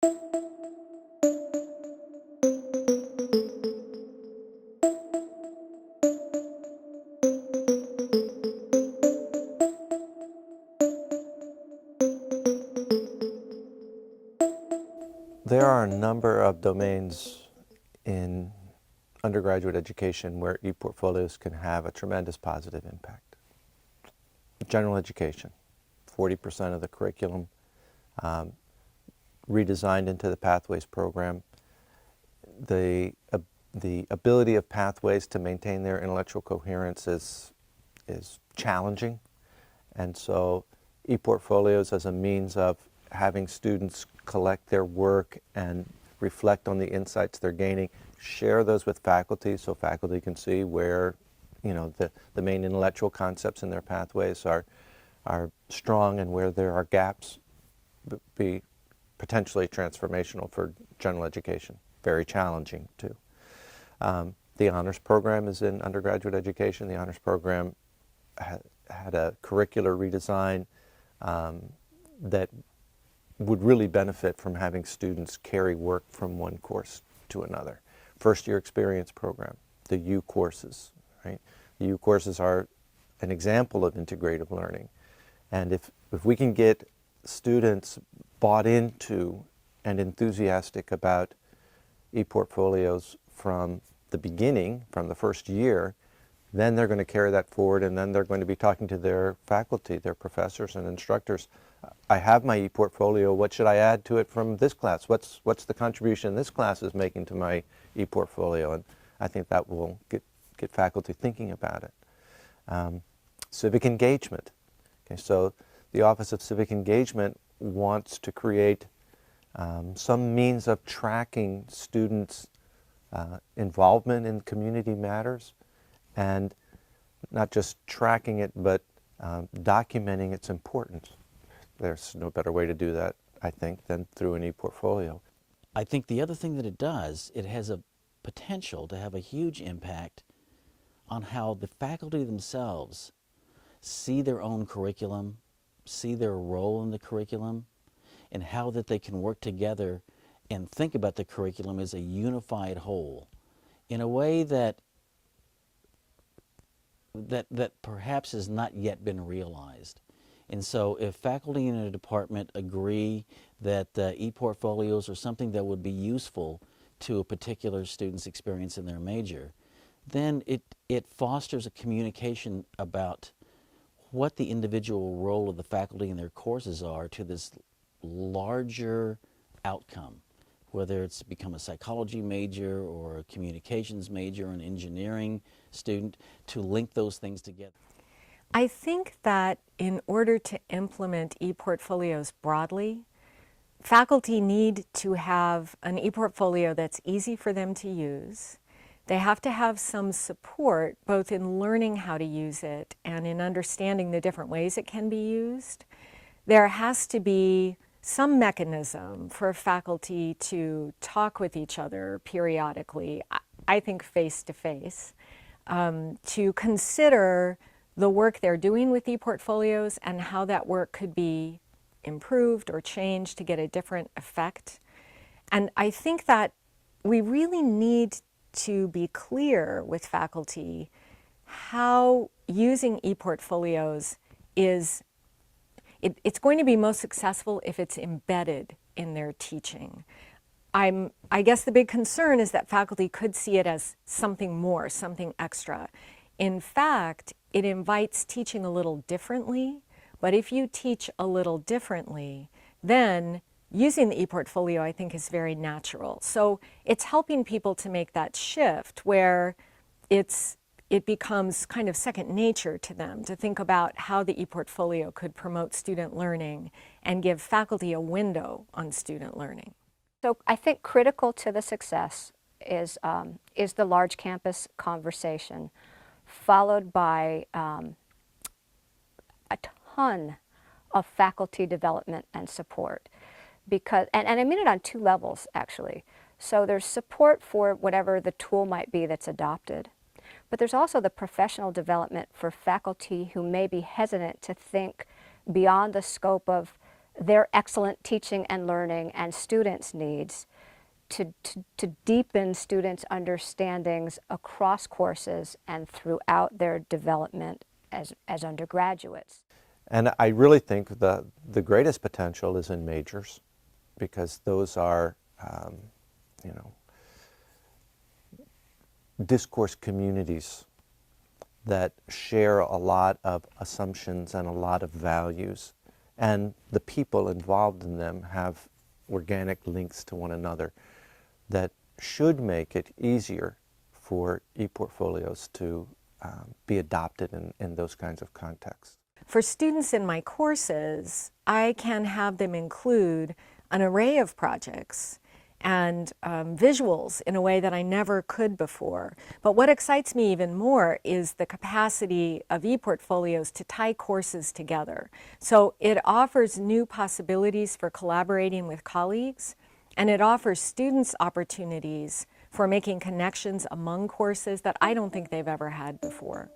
There are a number of domains in undergraduate education where e-portfolios can have a tremendous positive impact. General education, 40% of the curriculum redesigned into the Pathways program. The ability of Pathways to maintain their intellectual coherence is challenging, and so e-portfolios as a means of having students collect their work and reflect on the insights they're gaining, share those with faculty so faculty can see where, the main intellectual concepts in their pathways are strong and where there are gaps, be potentially transformational for general education. Very challenging too. The honors program is in undergraduate education. The honors program had a curricular redesign that would really benefit from having students carry work from one course to another. First year experience program, the U courses, right? The U courses are an example of integrative learning. And if we can get students bought into and enthusiastic about e-portfolios from the beginning, from the first year, then they're going to carry that forward, and then they're going to be talking to their faculty, their professors and instructors. I have my e-portfolio, what should I add to it from this class? What's the contribution this class is making to my e-portfolio? And I think that will get faculty thinking about it. Civic engagement. Okay, so the Office of Civic Engagement wants to create some means of tracking students' involvement in community matters, and not just tracking it, but documenting its importance. There's no better way to do that, I think, than through an e-portfolio. I think the other thing that it does, it has a potential to have a huge impact on how the faculty themselves see their own curriculum, see their role in the curriculum, and how that they can work together and think about the curriculum as a unified whole in a way that perhaps has not yet been realized. And so if faculty in a department agree that e-portfolios are something that would be useful to a particular student's experience in their major, then it fosters a communication about what the individual role of the faculty in their courses are to this larger outcome, whether it's become a psychology major or a communications major or an engineering student, to link those things together. I think that in order to implement e-portfolios broadly, faculty need to have an e-portfolio that's easy for them to use. They have to have some support both in learning how to use it and in understanding the different ways it can be used. There has to be some mechanism for faculty to talk with each other periodically, I think face-to-face, to consider the work they're doing with e-portfolios and how that work could be improved or changed to get a different effect. And I think that we really need to be clear with faculty how using e-portfolios is, it's going to be most successful if it's embedded in their teaching. I guess the big concern is that faculty could see it as something more, something extra. In fact, it invites teaching a little differently, but if you teach a little differently, then using the e-portfolio, I think, is very natural. So it's helping people to make that shift where it becomes kind of second nature to them to think about how the e-portfolio could promote student learning and give faculty a window on student learning. So I think critical to the success is the large campus conversation, followed by a ton of faculty development and support. Because, and I mean it on two levels, actually. So there's support for whatever the tool might be that's adopted, but there's also the professional development for faculty who may be hesitant to think beyond the scope of their excellent teaching and learning and students' needs to deepen students' understandings across courses and throughout their development as undergraduates. And I really think the greatest potential is in majors, because those are, you know, discourse communities that share a lot of assumptions and a lot of values, and the people involved in them have organic links to one another that should make it easier for e-portfolios to be adopted in those kinds of contexts. For students in my courses, I can have them include an array of projects and visuals in a way that I never could before. But what excites me even more is the capacity of ePortfolios to tie courses together. So it offers new possibilities for collaborating with colleagues, and it offers students opportunities for making connections among courses that I don't think they've ever had before.